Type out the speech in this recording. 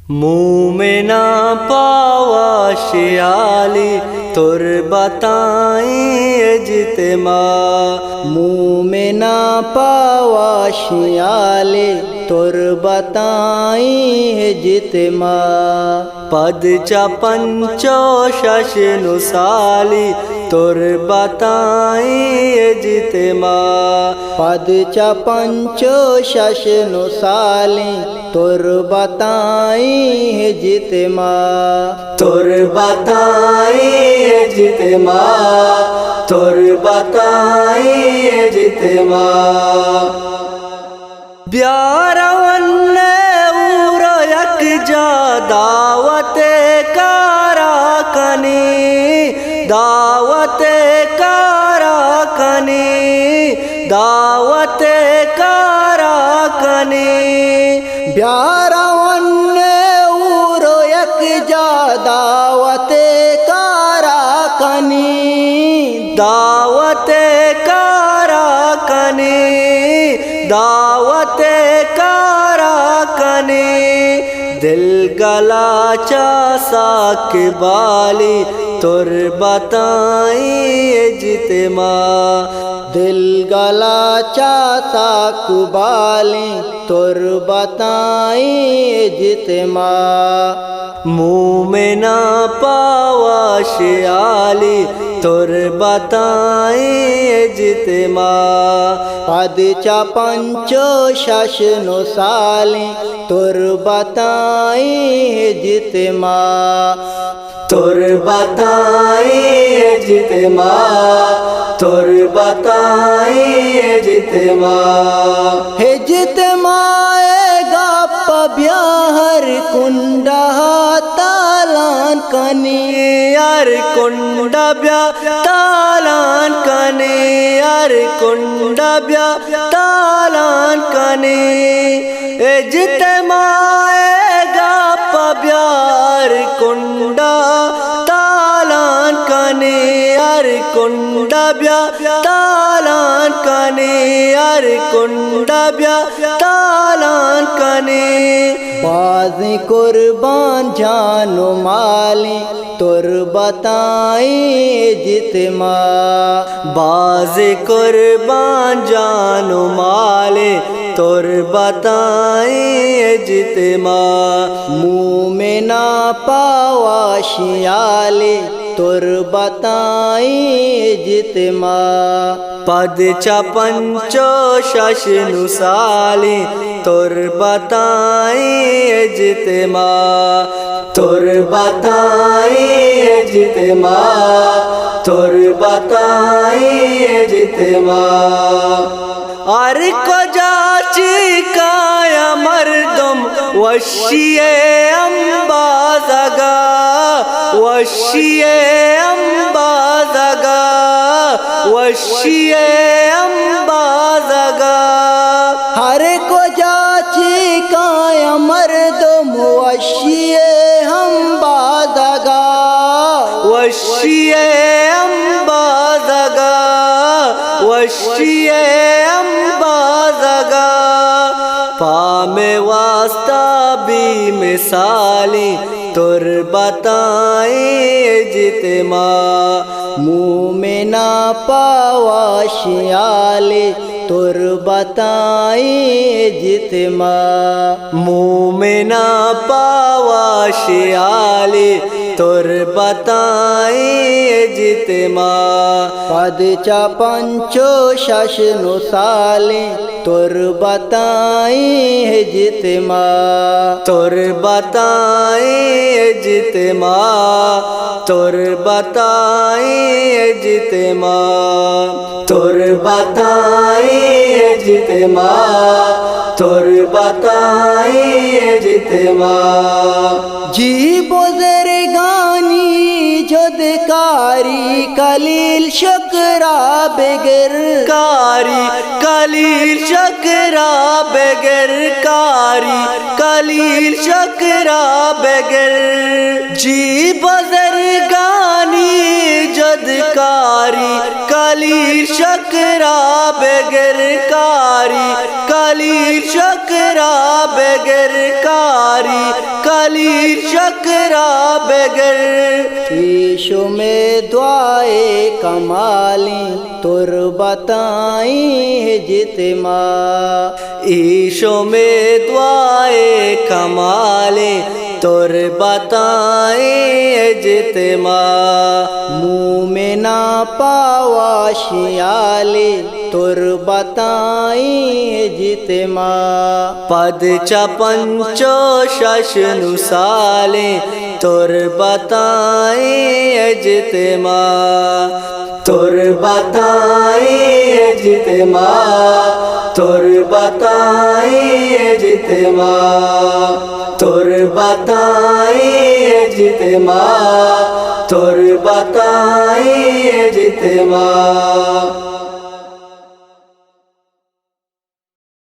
मुँह में ना पावा शियाली तुर बताई जितमा। मुँह में ना पावा शियाली तुर बताई जितमा। पद च पंचो शशनुसाली तुर बताई जितमा। पद च पंचो शशनुसाली तुर बताई जितमा। तुर बताई जितमा। तुर बताई जितमा। ब्यारवन उरो यक जा दावते कारा कनी। दावते कारा कनी। दावते कारा कनी। ब्यारवन उरो यक जा दावते कारा कनी। दावते कारा कनी। दावते कारा कनी। दिल गला चासा के बाली तुर बताई जितमा। दिल गला चासा कुबाली तुर बताई जितमा। मुँह में ना पावा शियाली तुर बताई जितमा। पद च पंचो शशनुसाली तुर बताई जितमा। तुर बताई जितमा। तुर बताई जितमा। हे जितमा गप ब्याहर कुंडा तालान कनी। यार कुंडा ब्या तालान कने। यार कुंडा ब्या तालान कने। ए जितमा गप ब्यार कुंडा तालान कने। यार कुंडा ब्या तालान कने। यार कुंडा ब्या तालान कने। बाज कुर्बान जानो माली तुर बताई जितमा। बाज कुर्बान जानो माले तुर बताई जितमा। मुँह में ना पावा शियाली तुर बताई जितमा। पद च पंचो शशनुसाली तुर बताई जितमा। तुर बताई जितमा। तुर बताई जितमा। अर को जाची काया मर्दम वशिये अम्बाजगा। वशिये अम्बाजगा। वशिये अम्बाजगा। हर को जाची काया मर्दम वशिये हम बाजगा। वशिये अम्बाजगा। वशिये अम्बाजगा। पामे वास्ता भी मिसाली तुर बताई जितमा। मुँह में ना पावा शियाली तुर बताई जितमा। मुँह में ना पावा शियाली तुर बताई जितमा। पद च पंचो शशनुसाली तुर बताई जितमा। तुर बताई जितमा। तुर बताई जितमा। तुर बताई जितमा। तुर बताई जितमा। जी बुजुर्गानी जुदकारी कलील शकरा बेगर। कारी कलील शकरा बेगर। कारी कलील शकरा बेगर। जी बुजुर्गानी जुदकारी कलील शकरा बेगर कारी कलील शकरा बेगर कारी कलील शकरा बेगर ईशो में दुआए कमाली तुर बताई जितमा ईशो में दुआए कमाले तुर बताए जितमा मुँह में ना पावा शियाले तुर बताई जितमा पद च पंचो शशनुसाले तुर बताए जितमा तुर बताए जितमा तुर बताए जितमा तुर बताए जितमा तुर बताए जितमा।